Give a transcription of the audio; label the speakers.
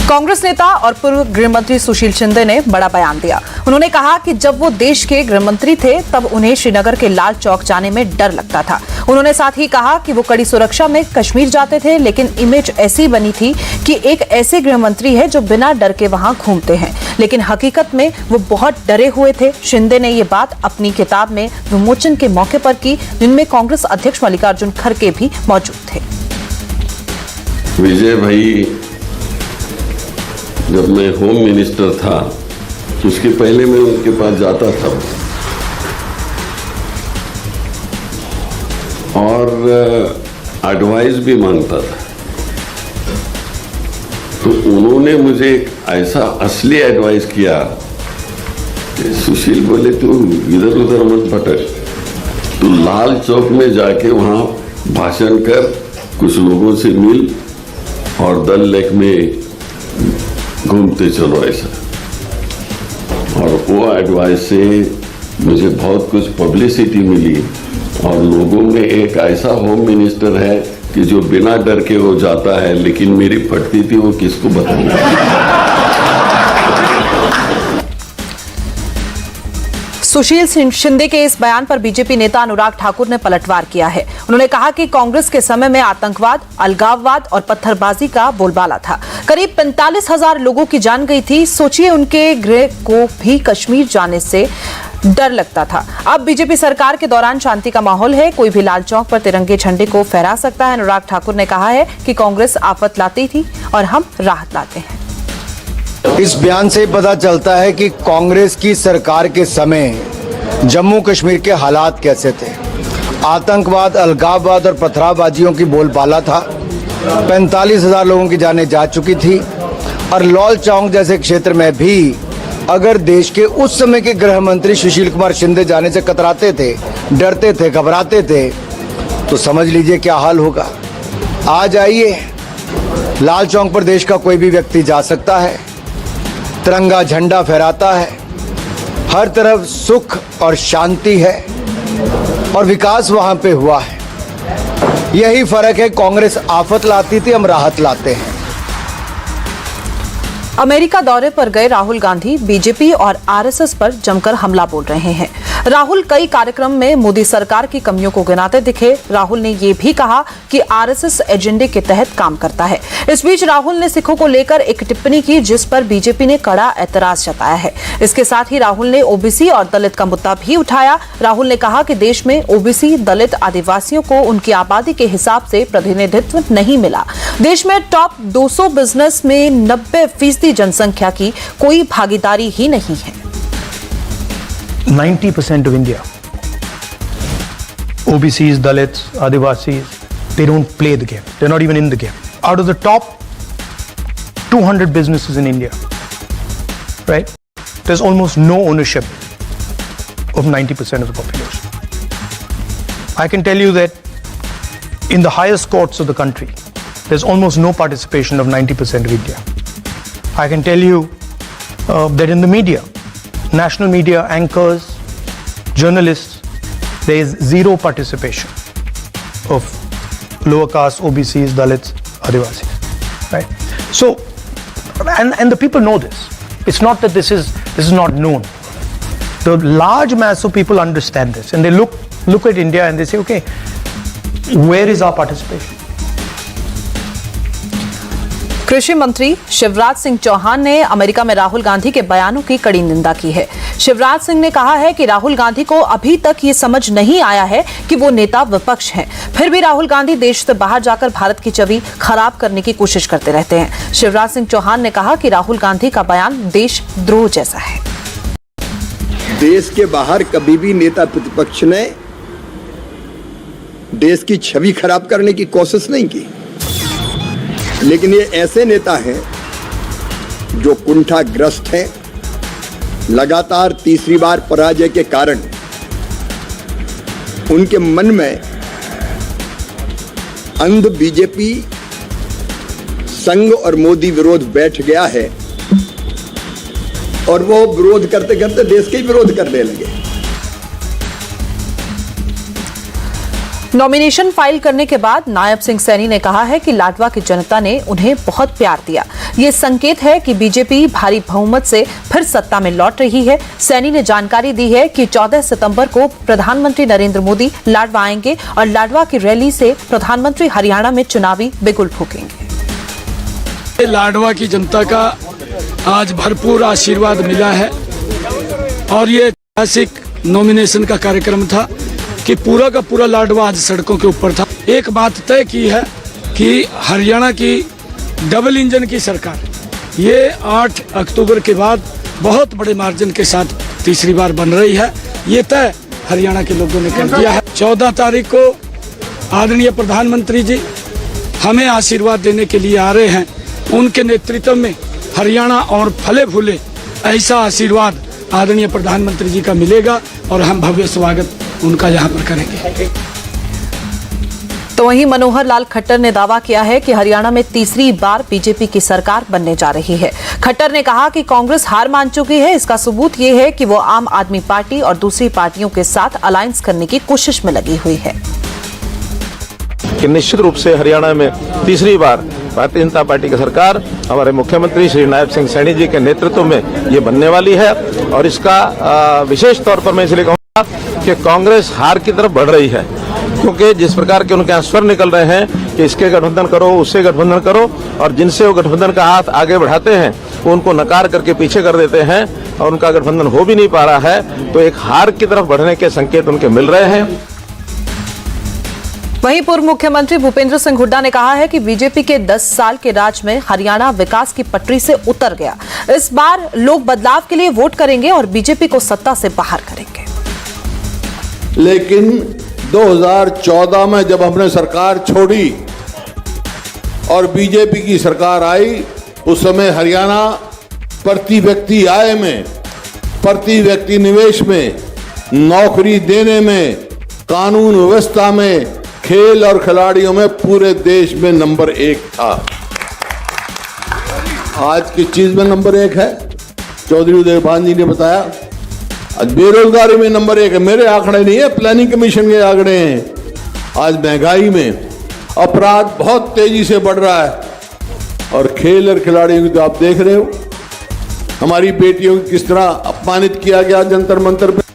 Speaker 1: कांग्रेस नेता और पूर्व गृह मंत्री सुशील शिंदे ने बड़ा बयान दिया। उन्होंने कहा कि जब वो देश के गृह मंत्री थे तब उन्हें श्रीनगर के लाल चौक जाने में डर लगता था। उन्होंने साथ ही कहा कि वो कड़ी सुरक्षा में कश्मीर जाते थे, लेकिन इमेज ऐसी बनी थी कि एक ऐसे गृह मंत्री है जो बिना डर के वहां घूमते हैं, लेकिन हकीकत में वो बहुत डरे हुए थे। शिंदे ने ये बात अपनी किताब में विमोचन के मौके पर की, जिनमें कांग्रेस अध्यक्ष मल्लिकार्जुन खड़गे भी मौजूद थे।
Speaker 2: विजय भाई, जब मैं होम मिनिस्टर था उसके पहले मैं उनके पास जाता था और एडवाइस भी मांगता था, तो उन्होंने मुझे एक ऐसा असली एडवाइस किया कि सुशील बोले, तू इधर उधर मत भटक, तू लाल चौक में जाके वहां भाषण कर, कुछ लोगों से मिल और डल लेक में घूमते चलो ऐसा। और वो एडवाइस से मुझे बहुत कुछ पब्लिसिटी मिली और लोगों में एक ऐसा होम मिनिस्टर है कि जो बिना डर के वो जाता है, लेकिन मेरी फटती थी वो किसको बताऊंगा।
Speaker 1: सुशील शिंदे के इस बयान पर बीजेपी नेता अनुराग ठाकुर ने पलटवार किया है। उन्होंने कहा कि कांग्रेस के समय में आतंकवाद, अलगाववाद और पत्थरबाजी का बोलबाला था। करीब 45,000 लोगों की जान गई थी। सोचिए, उनके गृह को भी कश्मीर जाने से डर लगता था। अब बीजेपी सरकार के दौरान शांति का माहौल है, कोई भी लाल चौक पर तिरंगे झंडे को फहरा सकता है। अनुराग ठाकुर ने कहा है कि कांग्रेस आफत लाती थी और हम राहत लाते हैं।
Speaker 3: इस बयान से पता चलता है कि कांग्रेस की सरकार के समय जम्मू कश्मीर के हालात कैसे थे। आतंकवाद, अलगाववाद और पथराबाजियों की बोलबाला था। 45,000 लोगों की जानें जा चुकी थी और लाल चौक जैसे क्षेत्र में भी अगर देश के उस समय के गृह मंत्री सुशील कुमार शिंदे जाने से कतराते थे, डरते थे, घबराते थे, तो समझ लीजिए क्या हाल होगा। आज आइए, लाल चौक पर देश का कोई भी व्यक्ति जा सकता है, तिरंगा झंडा फहराता है, हर तरफ सुख और शांति है और विकास वहां पे हुआ है। यही फर्क है, कांग्रेस आफत लाती थी, हम राहत लाते हैं।
Speaker 1: अमेरिका दौरे पर गए राहुल गांधी बीजेपी और आरएसएस पर जमकर हमला बोल रहे हैं। राहुल कई कार्यक्रम में मोदी सरकार की कमियों को गिनाते दिखे। राहुल ने यह भी कहा कि आरएसएस एजेंडे के तहत काम करता है। इस बीच राहुल ने सिखों को लेकर एक टिप्पणी की, जिस पर बीजेपी ने कड़ा ऐतराज जताया है। इसके साथ ही राहुल ने ओबीसी और दलित का मुद्दा भी उठाया। राहुल ने कहा कि देश में ओबीसी, दलित, आदिवासियों को उनकी आबादी के हिसाब से प्रतिनिधित्व नहीं मिला। देश में टॉप 200 बिजनेस में 90% जनसंख्या की कोई भागीदारी ही नहीं है।
Speaker 4: 90% of India, OBCs, Dalits, Adivasis, they don't play the game. They're not even in the game. Out of the top 200 businesses in India, right, there's almost no ownership of 90% of the population. I can tell you that in the highest courts of the country, there's almost no participation of 90% of India. I can tell you that in the media, national media, anchors, journalists, there is zero participation of lower caste, OBCs, Dalits, Adivasis, right? So, and the people know this. It's not that this is not known. The large mass of people understand this, and they look at India and they say, okay, where is our participation?
Speaker 1: कृषि मंत्री शिवराज सिंह चौहान ने America में राहुल गांधी के बयानों की कड़ी निंदा की है। शिवराज सिंह ने कहा है कि राहुल गांधी को अभी तक ये समझ नहीं आया है कि वो नेता विपक्ष हैं। फिर भी राहुल गांधी देश से बाहर जाकर भारत की छवि खराब करने की कोशिश करते रहते हैं। शिवराज सिंह चौहान ने कहा कि राहुल गांधी का बयान देशद्रोह जैसा है।
Speaker 5: देश के बाहर कभी भी नेता प्रतिपक्ष ने देश की छवि खराब करने की कोशिश नहीं की, लेकिन ये ऐसे नेता हैं जो कुंठाग्रस्त हैं। लगातार तीसरी बार पराजय के कारण उनके मन में अंध बीजेपी संघ और मोदी विरोध बैठ गया है और वो विरोध करते करते देश के ही विरोध करने लगे।
Speaker 1: नॉमिनेशन फाइल करने के बाद नायब सिंह सैनी ने कहा है कि लाडवा की जनता ने उन्हें बहुत प्यार दिया। ये संकेत है कि बीजेपी भारी बहुमत से फिर सत्ता में लौट रही है। सैनी ने जानकारी दी है कि 14 सितंबर को प्रधानमंत्री नरेंद्र मोदी लाडवा आएंगे और लाडवा की रैली से प्रधानमंत्री हरियाणा में चुनावी बिगुल फूकेंगे।
Speaker 6: लाडवा की जनता का आज भरपूर आशीर्वाद मिला है और ये ऐतिहासिक नॉमिनेशन का कार्यक्रम था कि पूरा का पूरा लाडवा आज सड़कों के ऊपर था। एक बात तय की है कि हरियाणा की डबल इंजन की सरकार ये 8 अक्टूबर के बाद बहुत बड़े मार्जिन के साथ तीसरी बार बन रही है। ये तय हरियाणा के लोगों ने कर दिया है। 14 तारीख को आदरणीय प्रधानमंत्री जी हमें आशीर्वाद देने के लिए आ रहे हैं। उनके नेतृत्व में हरियाणा और फले फूले ऐसा आशीर्वाद आदरणीय प्रधानमंत्री जी का मिलेगा और हम भव्य स्वागत उनका यहाँ पर करेंगे।
Speaker 1: तो वहीं मनोहर लाल खट्टर ने दावा किया है कि हरियाणा में तीसरी बार बीजेपी की सरकार बनने जा रही है। खट्टर ने कहा कि कांग्रेस हार मान चुकी है। इसका सबूत ये है कि वो आम आदमी पार्टी और दूसरी पार्टियों के साथ अलायंस करने की कोशिश में लगी हुई है।
Speaker 7: कि निश्चित रूप से हरियाणा में तीसरी बार भारतीय जनता पार्टी की सरकार हमारे मुख्यमंत्री श्री नायब सिंह सैनी जी के नेतृत्व में ये बनने वाली है। और इसका विशेष तौर पर मैं इसलिए कहूँगा कि कांग्रेस हार की तरफ बढ़ रही है, क्योंकि जिस प्रकार के उनके यहाँ स्वर निकल रहे हैं कि इसके गठबंधन करो, उससे गठबंधन करो, और जिनसे वो गठबंधन का हाथ आगे बढ़ाते हैं वो उनको नकार करके पीछे कर देते हैं और उनका गठबंधन हो भी नहीं पा रहा है। तो एक हार की तरफ बढ़ने के संकेत उनके मिल रहे हैं।
Speaker 1: वहीं पूर्व मुख्यमंत्री भूपेंद्र सिंह हुड्डा ने कहा है कि बीजेपी के 10 साल के राज में हरियाणा विकास की पटरी से उतर गया। इस बार लोग बदलाव के लिए वोट करेंगे और बीजेपी को सत्ता से बाहर करेंगे।
Speaker 8: लेकिन 2014 में जब हमने सरकार छोड़ी और बीजेपी की सरकार आई, उस समय हरियाणा प्रति व्यक्ति आय में, प्रति व्यक्ति निवेश में, नौकरी देने में, कानून व्यवस्था में, खेल और खिलाड़ियों में पूरे देश में नंबर 1 था। आज किस चीज में नंबर 1 है? चौधरी उदयभान जी ने बताया। आज बेरोजगारी में नंबर 1 है। मेरे आंकड़े नहीं है, प्लानिंग कमीशन के आंकड़े हैं। आज महंगाई में अपराध बहुत तेजी से बढ़ रहा है और खेल और खिलाड़ियों की तो आप देख रहे हो। हमारी बेटियों को किस तरह अपमानित किया गया जंतर मंतर पे।